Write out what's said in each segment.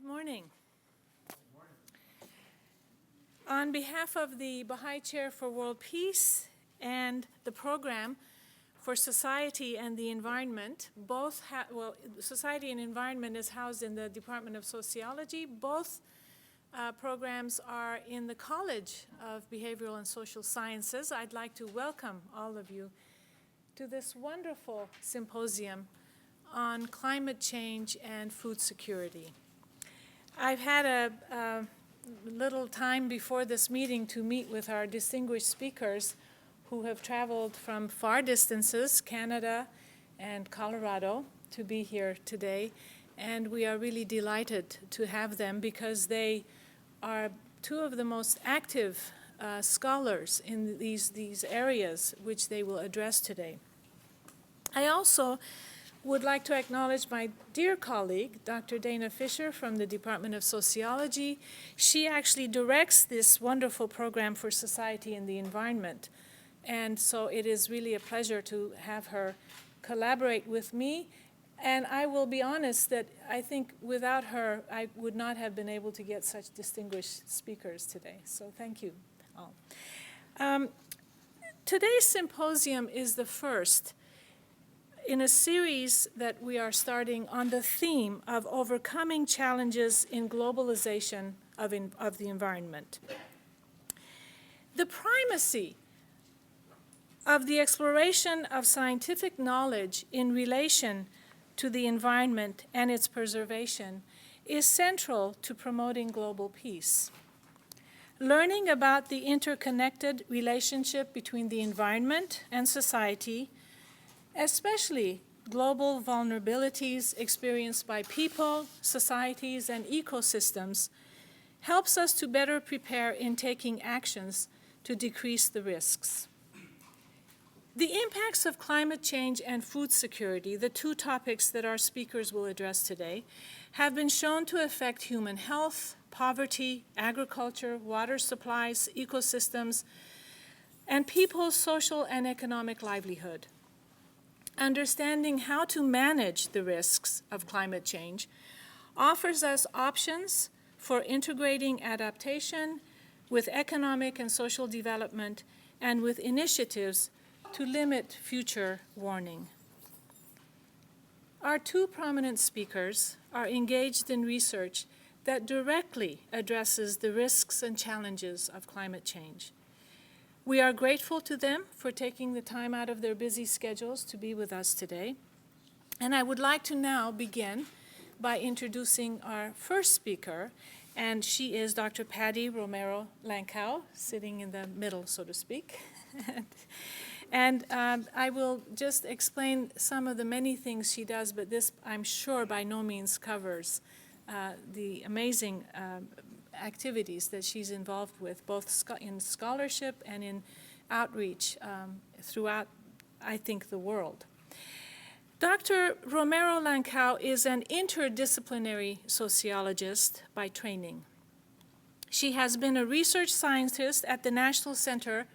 morning. On behalf of the Baha'i Chair for World Peace and the Program for Society and the Environment, Society and Environment is housed in the Department of Sociology. Both programs are in the College of Behavioral and Social Sciences. I'd like to welcome all of you to this wonderful symposium on climate change and food security. I've had a little time before this meeting to meet with our distinguished speakers who have traveled from far distances, Canada and Colorado, to be here today. And we are really delighted to have them because they are two of the most active scholars in these areas which they will address today. I also would like to acknowledge my dear colleague, Dr. Dana Fisher from the Department of Sociology. She actually directs this wonderful program for society and the environment. And so it is really a pleasure to have her collaborate with me. And I will be honest that I think without her, I would not have been able to get such distinguished speakers today. So thank you all. Today's symposium is the first in a series that we are starting on the theme of overcoming challenges in globalization of the environment. The primacy of the exploration of scientific knowledge in relation to the environment and its preservation is central to promoting global peace. Learning about the interconnected relationship between the environment and society, especially global vulnerabilities experienced by people, societies, and ecosystems, helps us to better prepare in taking actions to decrease the risks. The impacts of climate change and food security, the two topics that our speakers will address today, have been shown to affect human health, poverty, agriculture, water supplies, ecosystems, and people's social and economic livelihood. Understanding how to manage the risks of climate change offers us options for integrating adaptation with economic and social development and with initiatives to limit future warming. Our two prominent speakers are engaged in research that directly addresses the risks and challenges of climate change. We are grateful to them for taking the time out of their busy schedules to be with us today. And I would like to now begin by introducing our first speaker, and she is Dr. Patricia Romero-Lankao, sitting in the middle, so to speak. And I will just explain some of the many things she does, but this, I'm sure, by no means covers the amazing activities that she's involved with, both in scholarship and in outreach throughout, I think, the world. Dr. Romero-Lankao is an interdisciplinary sociologist by training. She has been a research scientist at the National Center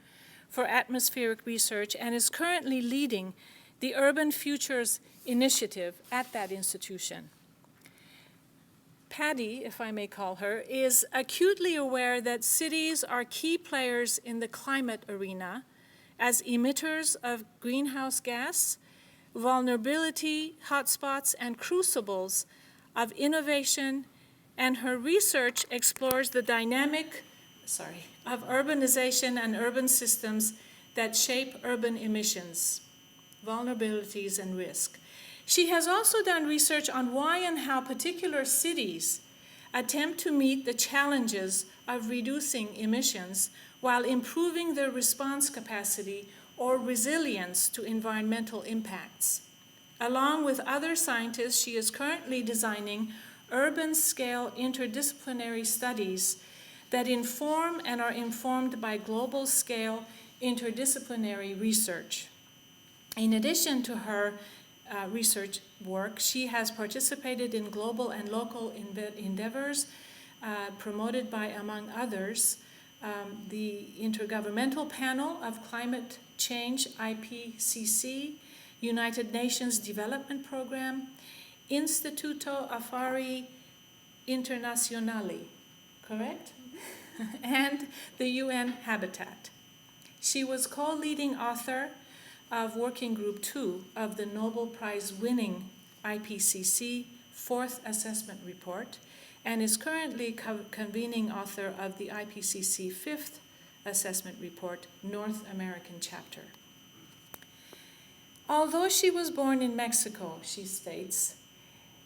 for Atmospheric Research and is currently leading the Urban Futures Initiative at that institution. Patty, if I may call her, is acutely aware that cities are key players in the climate arena as emitters of greenhouse gas, vulnerability hotspots, and crucibles of innovation, and her research explores the dynamic of urbanization and urban systems that shape urban emissions, vulnerabilities, and risk. She has also done research on why and how particular cities attempt to meet the challenges of reducing emissions while improving their response capacity or resilience to environmental impacts. Along with other scientists, she is currently designing urban-scale interdisciplinary studies that inform and are informed by global-scale interdisciplinary research. In addition to her research work, she has participated in global and local endeavors promoted by, among others, the Intergovernmental Panel of Climate Change, IPCC, United Nations Development Program, Instituto Afari Internationale, correct? And the UN Habitat. She was co-leading author of Working Group 2 of the Nobel Prize-winning IPCC Fourth Assessment Report, and is currently convening author of the IPCC Fifth Assessment Report, North American Chapter. Although she was born in Mexico, she states,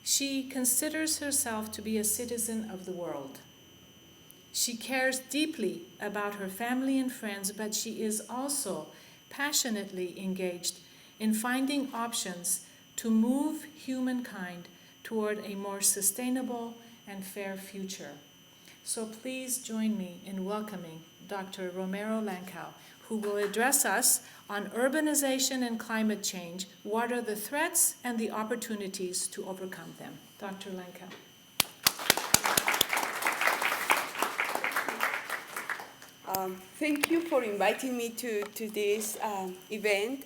she considers herself to be a citizen of the world. She cares deeply about her family and friends, but she is also passionately engaged in finding options to move humankind toward a more sustainable and fair future. So please join me in welcoming Dr. Romero-Lankao, who will address us on urbanization and climate change. What are the threats and the opportunities to overcome them? Dr. Lankao. Thank you for inviting me to this event.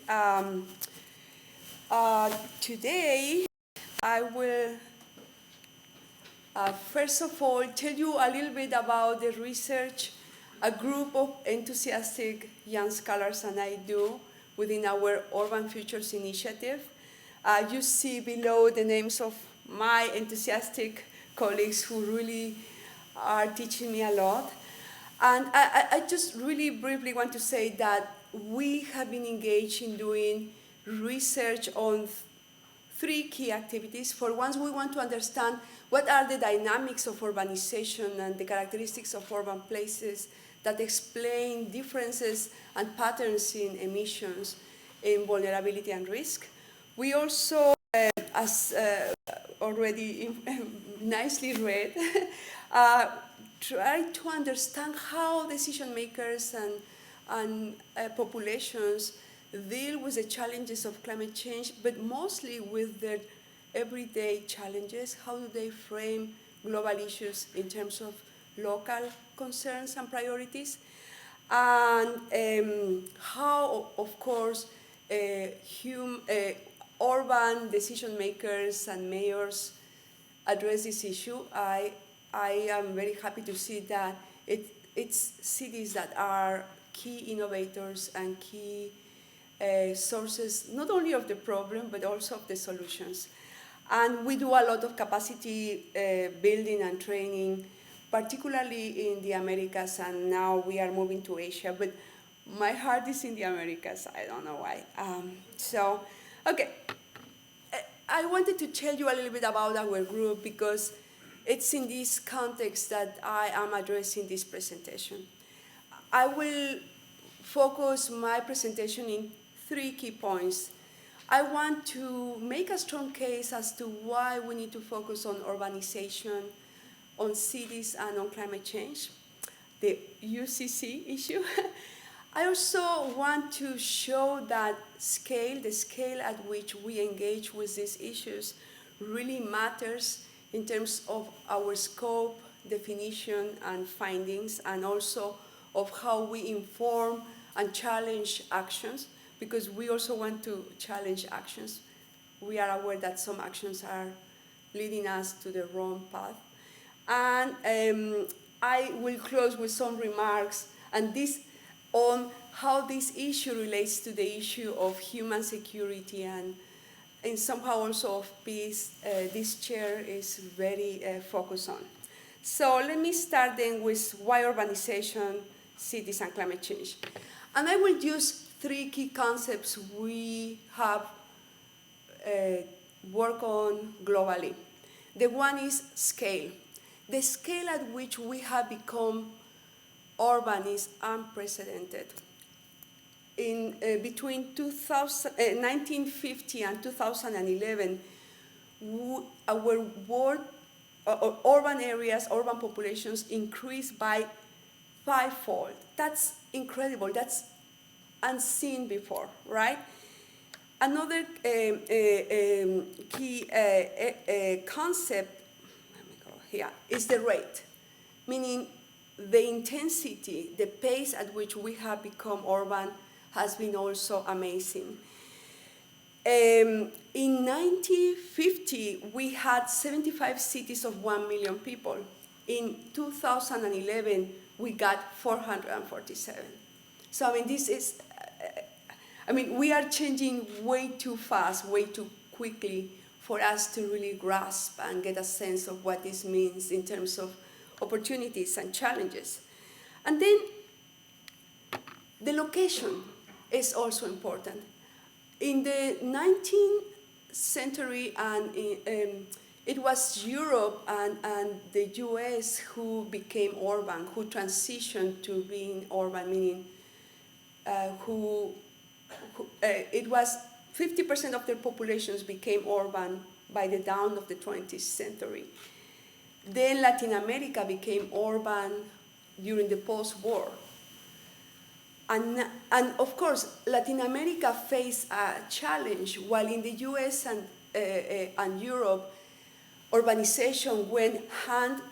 Today, I will first of all tell you a little bit about the research a group of enthusiastic young scholars and I do within our Urban Futures Initiative. You see below the names of my enthusiastic colleagues who really are teaching me a lot. And I just really briefly want to say that we have been engaged in doing research on three key activities. For one, we want to understand what are the dynamics of urbanization and the characteristics of urban places that explain differences and patterns in emissions, in vulnerability and risk. We also, as already nicely read, try to understand how decision makers and populations deal with the challenges of climate change, but mostly with their everyday challenges. How do they frame global issues in terms of local concerns and priorities? And how, of course, urban decision makers and mayors address this issue. I am very happy to see that it's cities that are key innovators and key sources, not only of the problem, but also of the solutions. And we do a lot of capacity building and training, particularly in the Americas, and now we are moving to Asia. But my heart is in the Americas. I don't know why. Okay. I wanted to tell you a little bit about our group because it's in this context that I am addressing this presentation. I will focus my presentation in three key points. I want to make a strong case as to why we need to focus on urbanization, on cities, and on climate change, the UCC issue. I also want to show that the scale at which we engage with these issues really matters in terms of our scope, definition, and findings, and also of how we inform and challenge actions, because we also want to challenge actions. We are aware that some actions are leading us to the wrong path. And I will close with some remarks on how this issue relates to the issue of human security and somehow also of peace. This chair is very focused on. So let me start then with why urbanization, cities, and climate change. And I will use three key concepts we have worked on globally. The one is scale. The scale at which we have become urban is unprecedented. Between 1950 and 2011, our urban areas, urban populations increased by 5-fold. That's incredible. That's unseen before, right? Another key concept is the rate, meaning the intensity, the pace at which we have become urban has been also amazing. In 1950, we had 75 cities of 1 million people. In 2011, we got 447. So, I mean, this is, we are changing way too fast, way too quickly for us to really grasp and get a sense of what this means in terms of opportunities and challenges. And then the location is also important. In the 19th century, it was Europe and the US who became urban, who transitioned to being urban, meaning it was 50% of their populations became urban by the dawn of the 20th century. Then Latin America became urban during the post-war. And of course, Latin America faced a challenge, while in the US and Europe, urbanization went hand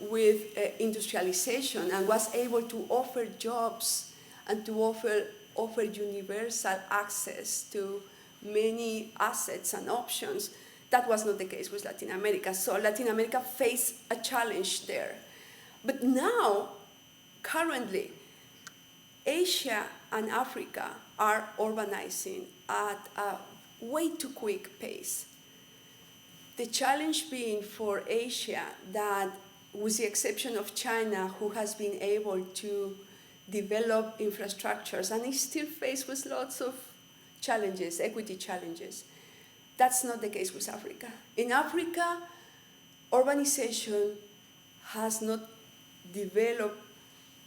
with industrialization and was able to offer jobs and to offer universal access to many assets and options. That was not the case with Latin America. So Latin America faced a challenge there. But now, currently, Asia and Africa are urbanizing at a way too quick pace. The challenge being for Asia that, with the exception of China, who has been able to develop infrastructures and is still faced with lots of challenges, equity challenges, that's not the case with Africa. In Africa, urbanization has not developed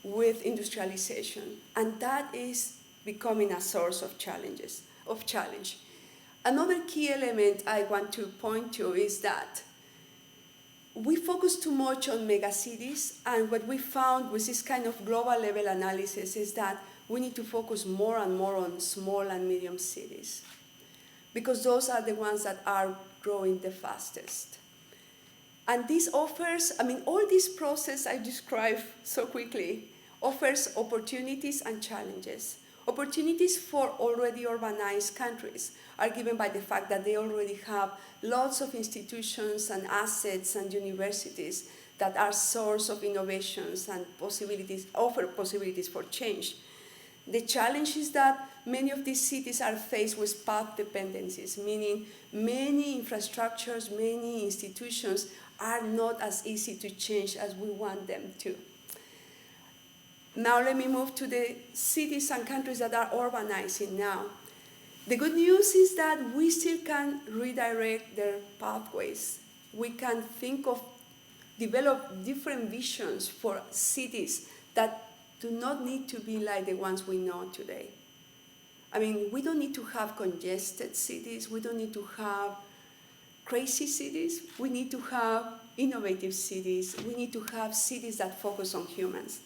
with industrialization, and that is becoming a source of challenge. Another key element I want to point to is that we focus too much on megacities, and what we found with this kind of global level analysis is that we need to focus more and more on small and medium cities, because those are the ones that are growing the fastest. And this offers, all this process I described so quickly offers opportunities and challenges. Opportunities for already urbanized countries are given by the fact that they already have lots of institutions and assets and universities that are source of innovations and offer possibilities for change. The challenge is that many of these cities are faced with path dependencies, meaning many infrastructures, many institutions are not as easy to change as we want them to. Now let me move to the cities and countries that are urbanizing now. The good news is that we still can redirect their pathways. We can develop different visions for cities that do not need to be like the ones we know today. We don't need to have congested cities. We don't need to have crazy cities. We need to have innovative cities. We need to have cities that focus on humans.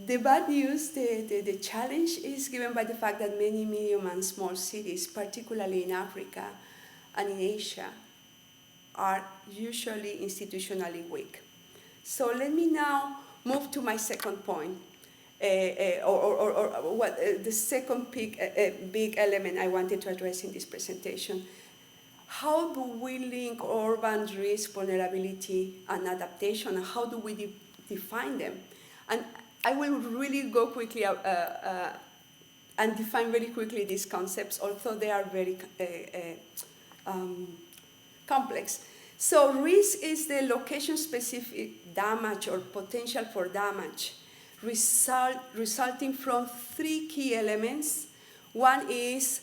The bad news, the challenge is given by the fact that many medium and small cities, particularly in Africa and in Asia, are usually institutionally weak. So let me now move to my second point, the second big element I wanted to address in this presentation. How do we link urban risk, vulnerability, and adaptation, and how do we define them? And I will really go quickly and define very quickly these concepts, although they are very complex. So risk is the location-specific damage or potential for damage resulting from three key elements. One is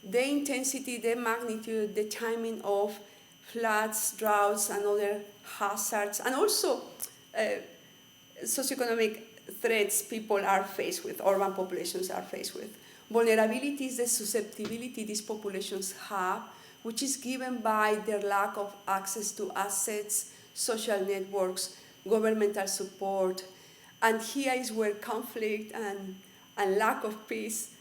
the intensity, the magnitude, the timing of floods, droughts, and other hazards, and also socioeconomic threats people are faced with, urban populations are faced with. Vulnerability is the susceptibility these populations have, which is given by their lack of access to assets, social networks, governmental support, and here is where conflict and lack of peace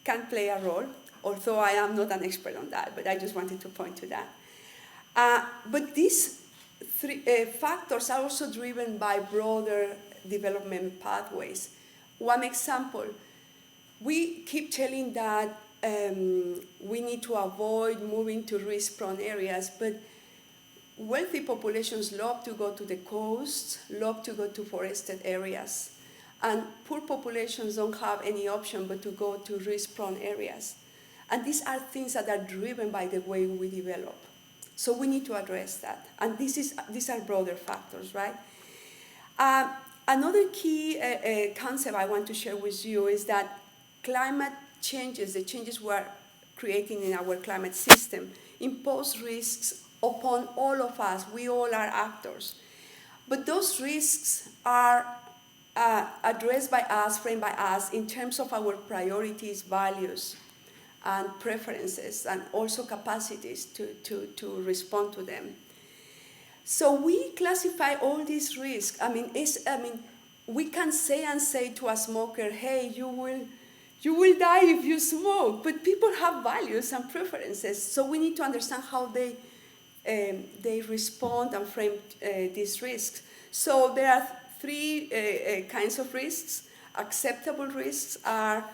can play a role, although I am not an expert on that, but I just wanted to point to that. But these three factors are also driven by broader development pathways. One example, we keep telling that we need to avoid moving to risk-prone areas, but wealthy populations love to go to the coast, love to go to forested areas, and poor populations don't have any option but to go to risk-prone areas. And these are things that are driven by the way we develop. So we need to address that. And these are broader factors, right? Another key concept I want to share with you is that climate changes, the changes we're creating in our climate system, impose risks upon all of us. We all are actors. But those risks are addressed by us, framed by us, in terms of our priorities, values, and preferences, and also capacities to respond to them. So we classify all these risks. We can say to a smoker, hey, you will die if you smoke, but people have values and preferences, so we need to understand how they respond and frame these risks. So there are three kinds of risks. Acceptable risks are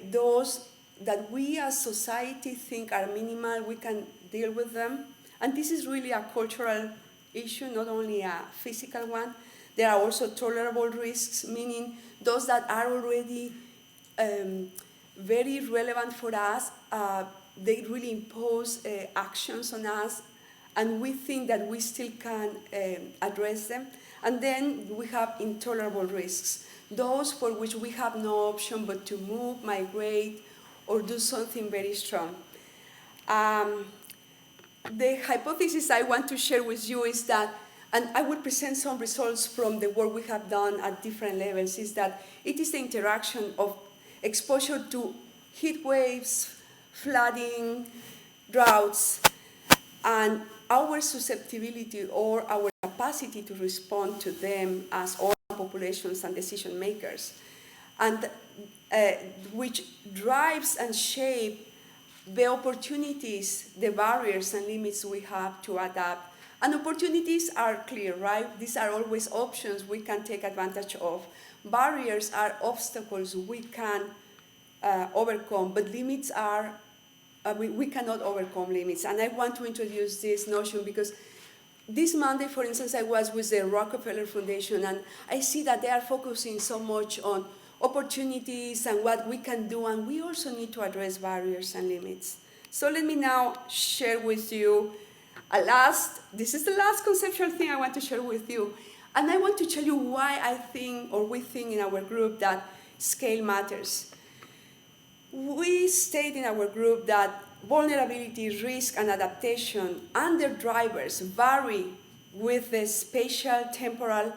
those that we as society think are minimal, we can deal with them. And this is really a cultural issue, not only a physical one. There are also tolerable risks, meaning those that are already very relevant for us. They really impose actions on us, and we think that we still can address them. And then we have intolerable risks, those for which we have no option but to move, migrate, or do something very strong. The hypothesis I want to share with you is that, and I will present some results from the work we have done at different levels, is that it is the interaction of exposure to heat waves, flooding, droughts, and our susceptibility or our capacity to respond to them as all populations and decision makers, and which drives and shapes the opportunities, the barriers and limits we have to adapt. And opportunities are clear, right? These are always options we can take advantage of. Barriers are obstacles we can overcome, but limits are, we cannot overcome limits. And I want to introduce this notion because this Monday, for instance, I was with the Rockefeller Foundation, and I see that they are focusing so much on opportunities and what we can do, and we also need to address barriers and limits. So let me now share with you this is the last conceptual thing I want to share with you. And I want to tell you why I think, or we think in our group, that scale matters. We state in our group that vulnerability, risk, and adaptation and their drivers vary with the spatial, temporal,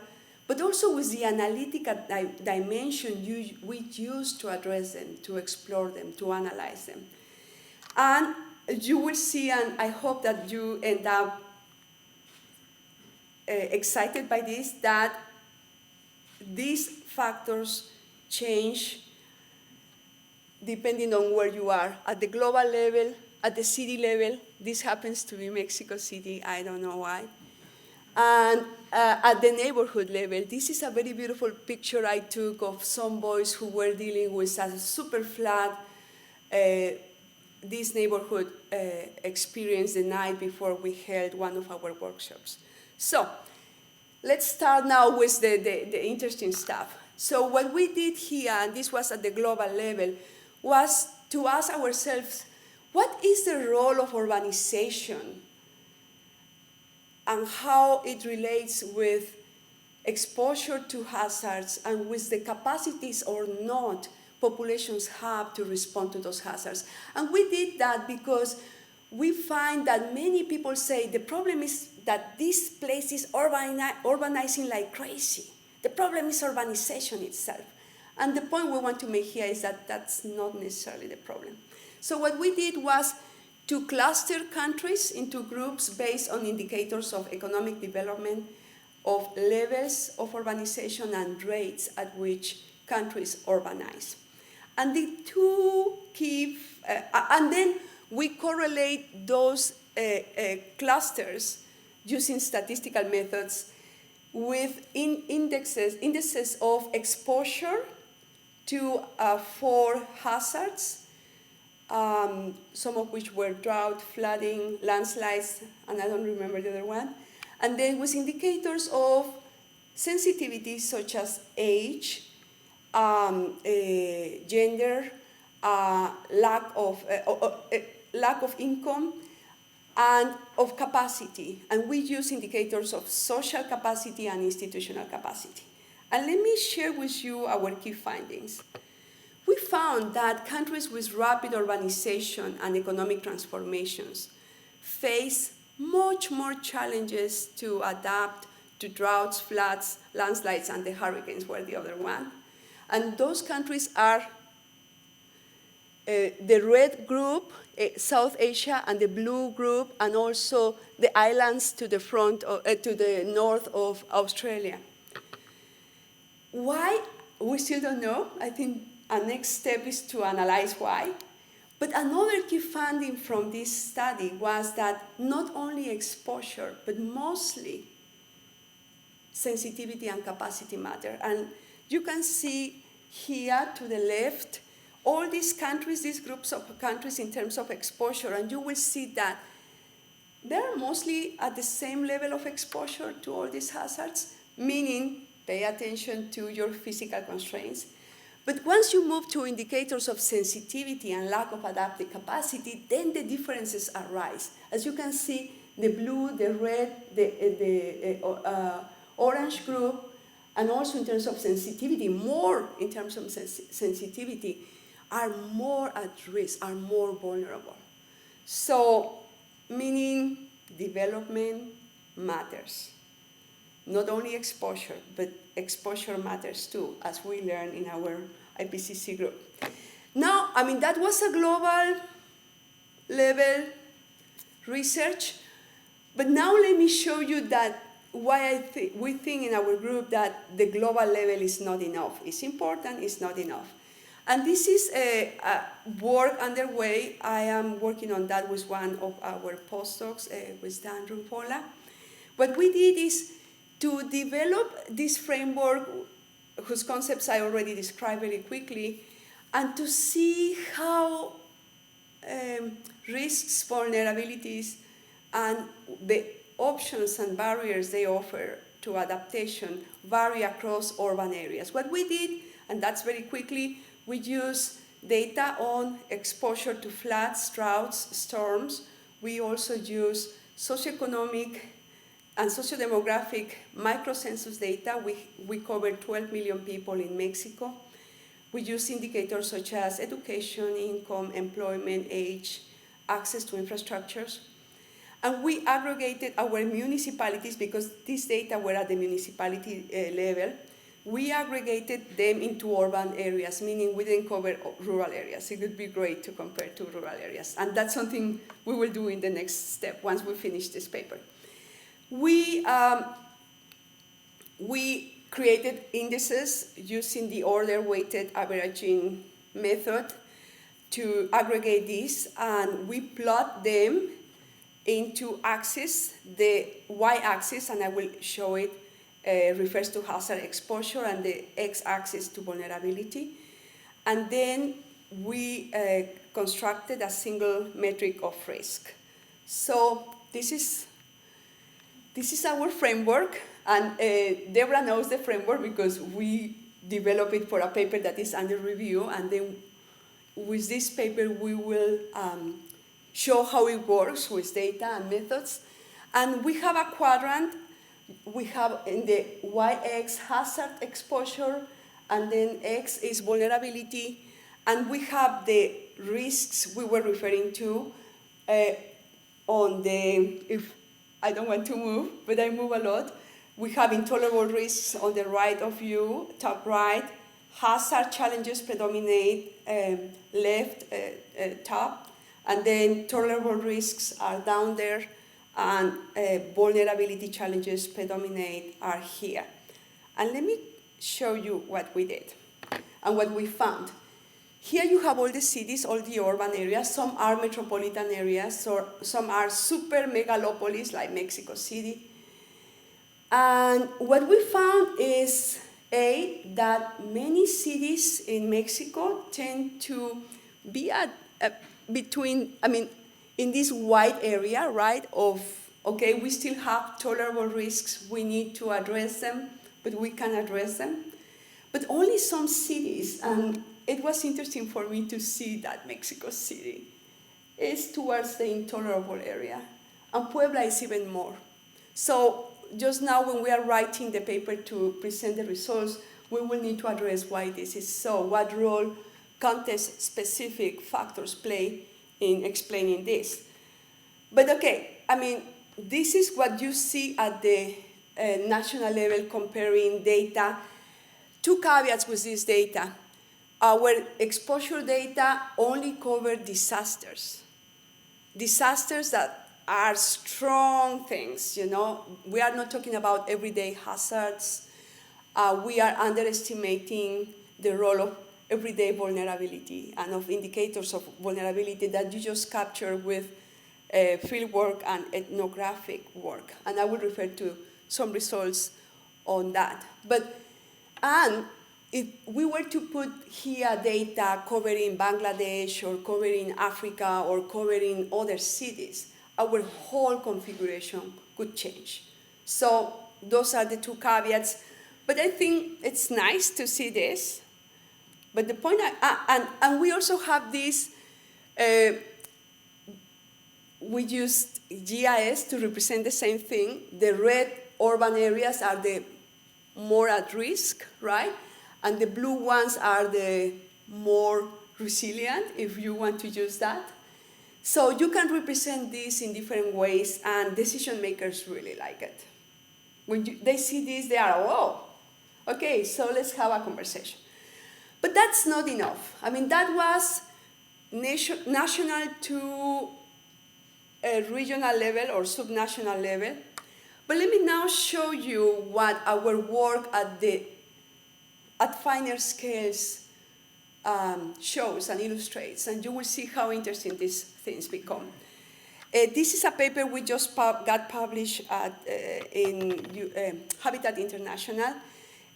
but also with the analytical dimension we use to address them, to explore them, to analyze them. And you will see, and I hope that you end up excited by this, that these factors change depending on where you are. At the global level, at the city level, this happens to be Mexico City, I don't know why. And at the neighborhood level, this is a very beautiful picture I took of some boys who were dealing with a super flood, this neighborhood experience the night before we held one of our workshops. So let's start now with the interesting stuff. So what we did here, and this was at the global level, was to ask ourselves, what is the role of urbanization and how it relates with exposure to hazards and with the capacities or not populations have to respond to those hazards. And we did that because we find that many people say the problem is that this place is urbanizing like crazy. The problem is urbanization itself. And the point we want to make here is that that's not necessarily the problem. So what we did was to cluster countries into groups based on indicators of economic development, of levels of urbanization and rates at which countries urbanize. And the two key, and then we correlate those clusters using statistical methods with indices of exposure to 4 hazards some of which were drought, flooding, landslides, and I don't remember the other one. And then with indicators of sensitivity such as age, gender, lack of income, and of capacity. And we use indicators of social capacity and institutional capacity. And let me share with you our key findings. We found that countries with rapid urbanization and economic transformations face much more challenges to adapt to droughts, floods, landslides, and the hurricanes were the other one. And those countries are the red group, South Asia, and the blue group, and also the islands to the to the north of Australia. Why? We still don't know. I think our next step is to analyze why. But another key finding from this study was that not only exposure, but mostly sensitivity and capacity matter. And you can see here to the left, all these countries, these groups of countries in terms of exposure, and you will see that they're mostly at the same level of exposure to all these hazards, meaning pay attention to your physical constraints. But once you move to indicators of sensitivity and lack of adaptive capacity, then the differences arise. As you can see, the blue, the red, the orange group, and also in terms of sensitivity, more in terms of sensitivity, are more at risk, are more vulnerable. So, meaning development matters. Not only exposure, but exposure matters too, as we learn in our IPCC group. Now, I mean, that was a global level research, but now let me show you that why we think in our group that the global level is not enough. It's important, it's not enough. And this is a work underway. I am working on that with one of our postdocs, with Dan Rumpola. What we did is to develop this framework, whose concepts I already described very quickly, and to see how risks, vulnerabilities, and the options and barriers they offer to adaptation vary across urban areas. What we did, and that's very quickly, we use data on exposure to floods, droughts, storms. We also use socioeconomic and sociodemographic microcensus data. We covered 12 million people in Mexico. We use indicators such as education, income, employment, age, access to infrastructures. And we aggregated our municipalities, because these data were at the municipality level. We aggregated them into urban areas, meaning we didn't cover rural areas. It would be great to compare to rural areas. And that's something we will do in the next step once we finish this paper. We created indices using the order-weighted averaging method to aggregate these, and we plot them into axes. The y-axis, and I will show it, refers to hazard exposure, and the x-axis to vulnerability. And then we constructed a single metric of risk. So this is our framework, and Deborah knows the framework because we developed it for a paper that is under review, and then with this paper we will show how it works with data and methods. And we have a quadrant. We have in the y-x hazard exposure, and then x is vulnerability, and we have the risks we were referring to on the, if I don't want to move, but I move a lot. We have intolerable risks on the right of you, top right. Hazard challenges predominate left, top. And then tolerable risks are down there, and vulnerability challenges predominate are here. And let me show you what we did and what we found. Here you have all the cities, all the urban areas. Some are metropolitan areas, or some are super megalopolis like Mexico City. And what we found is, that many cities in Mexico tend to be at between, I mean, in this wide area, right, of, okay, we still have tolerable risks, we need to address them, but we can address them. But only some cities, and it was interesting for me to see that Mexico City is towards the intolerable area, and Puebla is even more. So just now when we are writing the paper to present the results, we will need to address why this is so, what role context-specific factors play in explaining this. But okay, I mean, this is what you see at the national level comparing data. Two caveats with this data. Our exposure data only cover disasters. Disasters that are strong things, you know. We are not talking about everyday hazards. We are underestimating the role of everyday vulnerability and of indicators of vulnerability that you just capture with field work and ethnographic work. And I will refer to some results on that. And if we were to put here data covering Bangladesh or covering Africa or covering other cities, our whole configuration could change. So those are the two caveats. But I think it's nice to see this. But the point, and we also have this, we used GIS to represent the same thing. The red urban areas are the more at risk, right? And the blue ones are the more resilient, if you want to use that. So you can represent this in different ways, and decision makers really like it. When they see this, they are, oh, okay, so let's have a conversation. But that's not enough. I mean, that was national to a regional level or subnational level. But let me now show you what our work at finer scales shows and illustrates, and you will see how interesting these things become. This is a paper we just got published in Habitat International.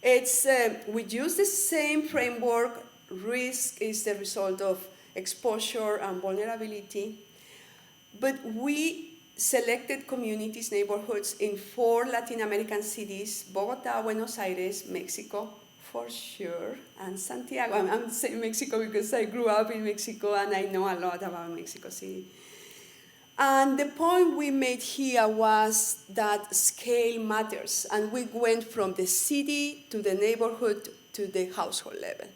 We use the same framework. Risk is the result of exposure and vulnerability. But we selected communities, neighborhoods in 4 Latin American cities: Bogota, Buenos Aires, Mexico, for sure, and Santiago. I'm saying Mexico because I grew up in Mexico and I know a lot about Mexico City. And the point we made here was that scale matters, and we went from the city to the neighborhood to the household level.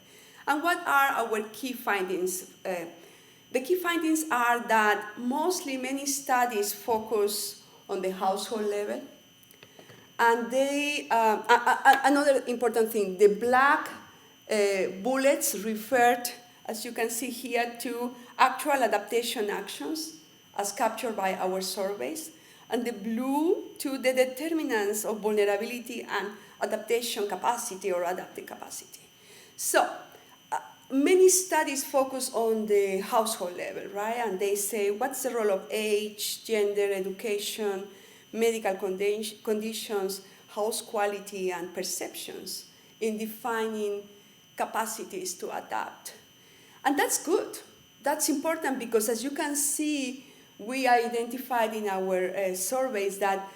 And what are our key findings? The key findings are that mostly many studies focus on the household level. And another important thing, the black bullets referred, as you can see here, to actual adaptation actions as captured by our surveys, and the blue to the determinants of vulnerability and adaptation capacity or adaptive capacity. So many studies focus on the household level, right? And they say, what's the role of age, gender, education, medical conditions, house quality, and perceptions in defining capacities to adapt? And that's good. That's important because, as you can see, we identified in our surveys that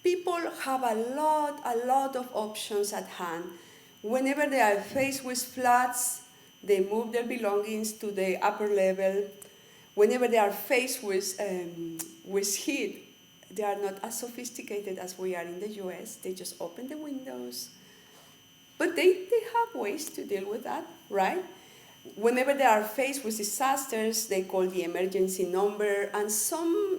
people have a lot of options at hand. Whenever they are faced with floods, they move their belongings to the upper level. Whenever they are faced with heat, they are not as sophisticated as we are in the US. They just open the windows. But they have ways to deal with that, right? Whenever they are faced with disasters, they call the emergency number, and some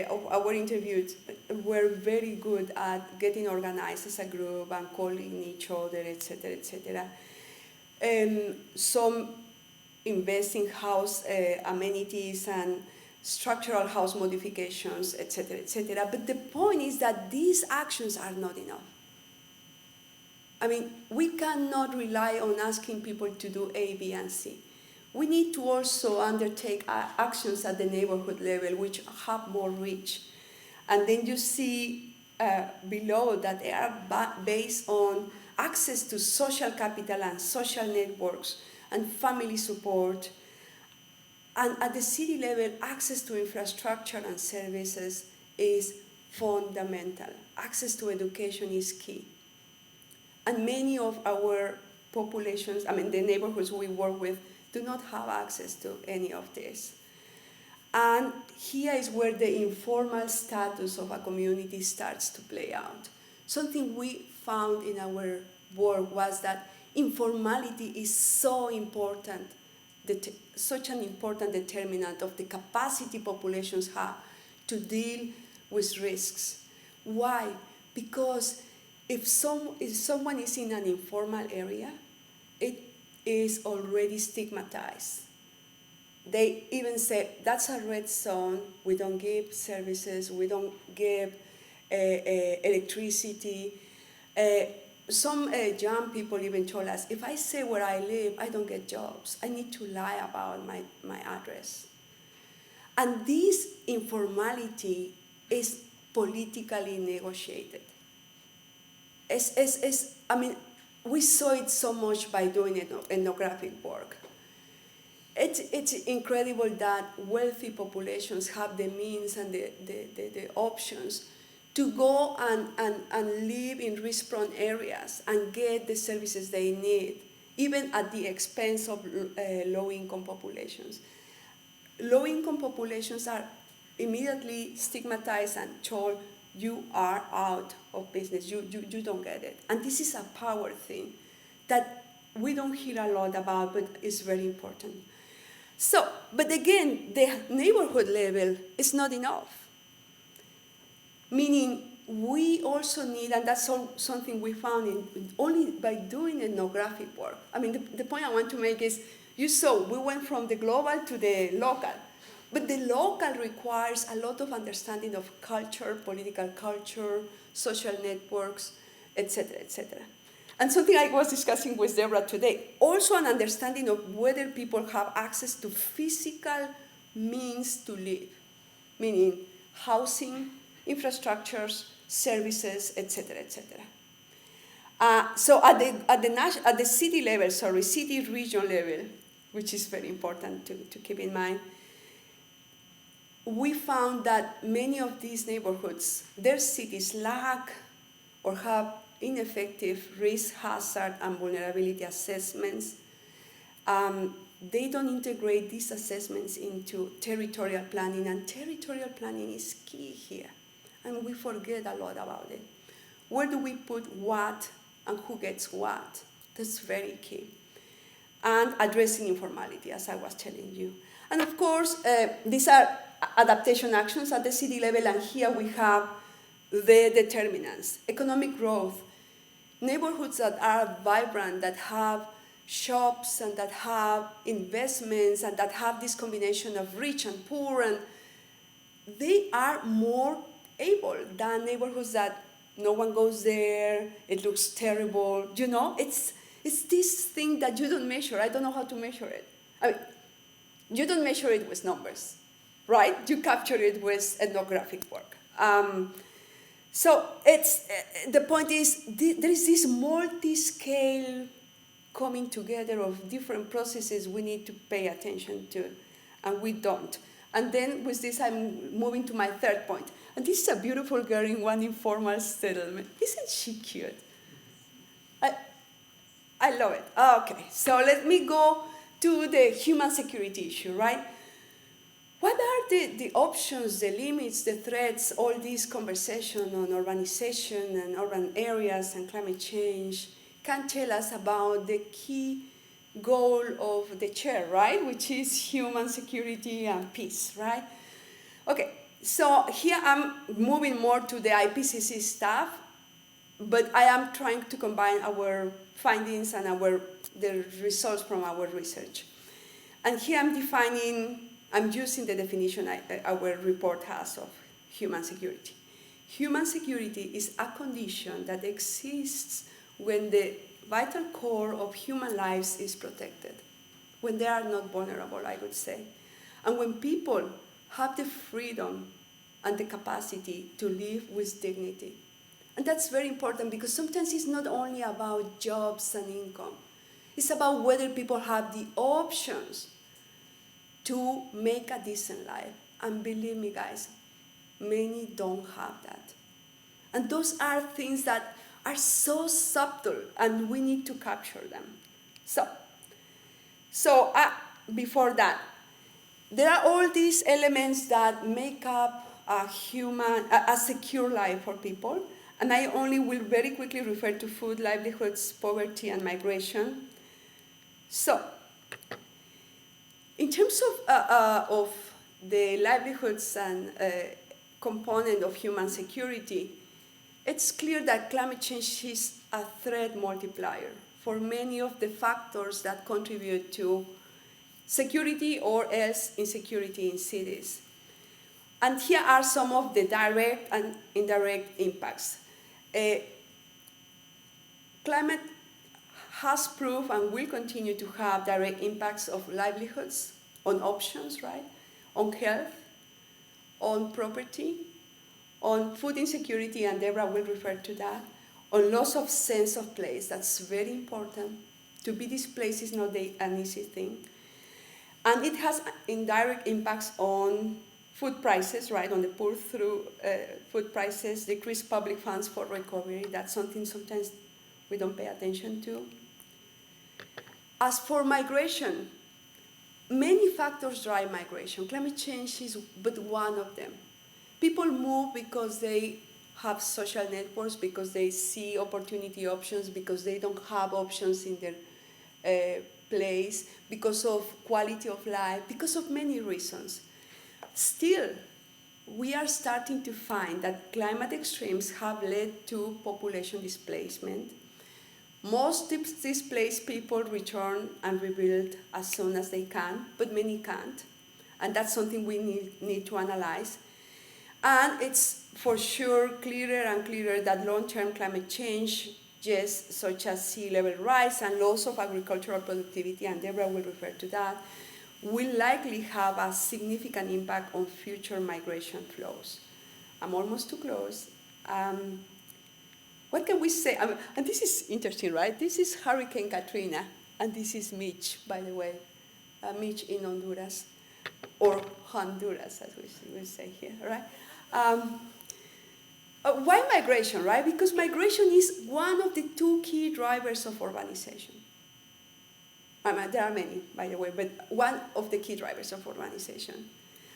of our interviews were very good at getting organized as a group and calling each other, etc., etc. Some invest in house amenities and structural house modifications, etc., etc. But the point is that these actions are not enough. I mean, we cannot rely on asking people to do A, B, and C. We need to also undertake actions at the neighborhood level which have more reach. And then you see below that they are based on access to social capital and social networks and family support, And at the city level, access to infrastructure and services is fundamental. Access to education is key. And many of our populations, I mean, the neighborhoods we work with, do not have access to any of this. And here is where the informal status of a community starts to play out. Something we found in our work was that informality is so important, such an important determinant of the capacity populations have to deal with risks. Why? Because if someone is in an informal area, it is already stigmatized. They even say, that's a red zone, we don't give services, we don't give electricity. Some young people even told us, if I say where I live, I don't get jobs. I need to lie about my address. And this informality is politically negotiated. I mean, we saw it so much by doing ethnographic work. It's incredible that wealthy populations have the means and the options to go and live in risk-prone areas and get the services they need, even at the expense of low-income populations. Low-income populations are immediately stigmatized and told, you are out of business, you don't get it. And this is a power thing that we don't hear a lot about, but it's very important. So, but again, the neighborhood level is not enough. Meaning, we also need, and that's something we found only by doing ethnographic work. I mean, the point I want to make is, you saw, we went from the global to the local. But the local requires a lot of understanding of culture, political culture, social networks, etc., etc. And something I was discussing with Deborah today, also an understanding of whether people have access to physical means to live, meaning housing, infrastructures, services, etc., etc. So at the city level, city region level, which is very important to keep in mind, we found that many of these neighborhoods, their cities lack or have ineffective risk, hazard, and vulnerability assessments. They don't integrate these assessments into territorial planning, and territorial planning is key here, and we forget a lot about it. Where do we put what and who gets what? That's very key. And addressing informality, as I was telling you. And of course, these are adaptation actions at the city level, and here we have the determinants. Economic growth, neighborhoods that are vibrant, that have shops and that have investments and that have this combination of rich and poor, and they are more able than neighborhoods that no one goes there, it looks terrible. You know, it's this thing that you don't measure. I don't know how to measure it. I mean, you don't measure it with numbers, right? You capture it with ethnographic work. So the point is, there is this multi-scale coming together of different processes we need to pay attention to, and we don't. And then with this, I'm moving to my third point. And this is a beautiful girl in one informal settlement. Isn't she cute? I love it. Okay, so let me go to the human security issue, right? What are the options, the limits, the threats, all this conversation on urbanization and urban areas and climate change can tell us about the key goal of the chair, right? Which is human security and peace, right? Okay, so here I'm moving more to the IPCC stuff, but I am trying to combine our findings and the results from our research. And here I'm using the definition our report has of human security. Human security is a condition that exists when the vital core of human lives is protected, when they are not vulnerable, I would say, and when people have the freedom and the capacity to live with dignity. And that's very important because sometimes it's not only about jobs and income. It's about whether people have the options to make a decent life. And believe me, guys, many don't have that. And those are things that are so subtle, and we need to capture them. So before that, there are all these elements that make up a secure life for people. And I only will very quickly refer to food, livelihoods, poverty, and migration. So, in terms of the livelihoods and component of human security, it's clear that climate change is a threat multiplier for many of the factors that contribute to security or else insecurity in cities. And here are some of the direct and indirect impacts. Climate has proved and will continue to have direct impacts of livelihoods, on options, right? On health, on property, on food insecurity, and Deborah will refer to that, on loss of sense of place. That's very important. To be displaced is not an easy thing. And it has indirect impacts on food prices, right, on the poor through food prices, decreased public funds for recovery. That's something sometimes we don't pay attention to. As for migration, many factors drive migration. Climate change is but one of them. People move because they have social networks, because they see opportunity options, because they don't have options in their place, because of quality of life, because of many reasons. Still, we are starting to find that climate extremes have led to population displacement. Most displaced people return and rebuild as soon as they can, but many can't. And that's something we need to analyze. And it's for sure clearer and clearer that long-term climate change, such as sea level rise and loss of agricultural productivity, and Deborah will refer to that, will likely have a significant impact on future migration flows. I'm almost to close. What can we say? And this is interesting, right? This is Hurricane Katrina, and this is Mitch, by the way. Mitch in Honduras, or Honduras, as we say here, right? Why migration, right? Because migration is one of the two key drivers of urbanization. There are many, by the way, but one of the key drivers of urbanization.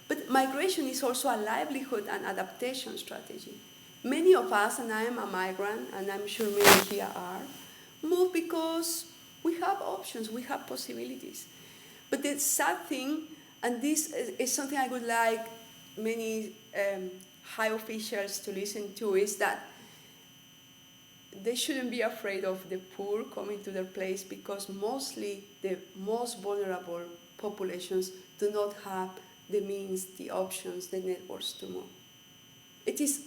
But migration is also a livelihood and adaptation strategy. Many of us, and I am a migrant, and I'm sure many here are, move because we have options, we have possibilities. But the sad thing, and this is something I would like many high officials to listen to, is that they shouldn't be afraid of the poor coming to their place, because mostly the most vulnerable populations do not have the means, the options, the networks to move. It is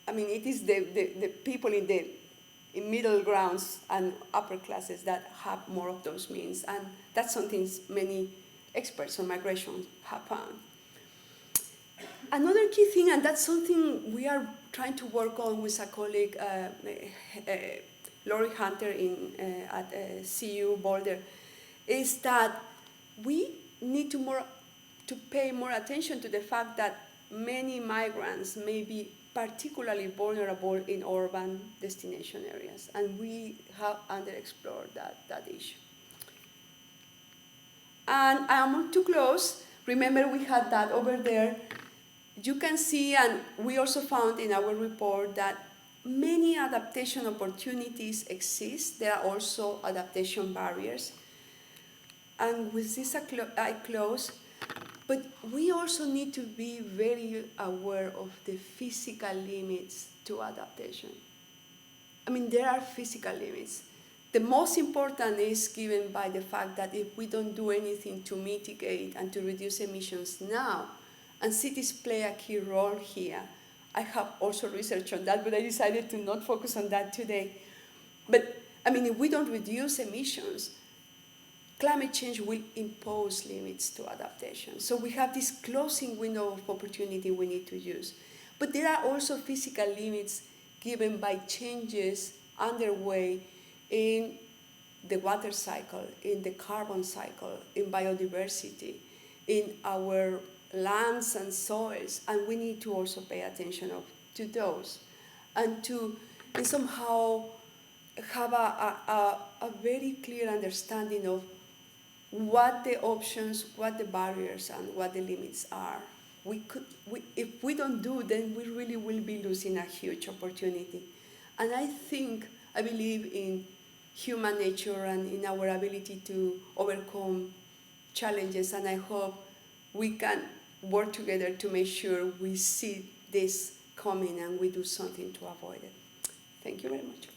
the people in middle grounds and upper classes that have more of those means, and that's something many experts on migration have found. Another key thing, and that's something we are trying to work on with a colleague, Laurie Hunter at CU Boulder, is that we need to pay more attention to the fact that many migrants may be particularly vulnerable in urban destination areas, and we have underexplored that issue. And I'm to close. Remember, we had that over there. You can see, and we also found in our report, that many adaptation opportunities exist. There are also adaptation barriers. And with this, I close. But we also need to be very aware of the physical limits to adaptation. There are physical limits. The most important is given by the fact that if we don't do anything to mitigate and to reduce emissions now, and cities play a key role here. I have also research on that, but I decided to not focus on that today. But, if we don't reduce emissions, climate change will impose limits to adaptation. So we have this closing window of opportunity we need to use. But there are also physical limits given by changes underway in the water cycle, in the carbon cycle, in biodiversity, in our lands and soils, and we need to also pay attention to those, and to somehow have a very clear understanding of what the options, what the barriers, and what the limits are. If we don't do, then we really will be losing a huge opportunity. And I believe in human nature and in our ability to overcome challenges, and I hope we can work together to make sure we see this coming and we do something to avoid it. Thank you very much.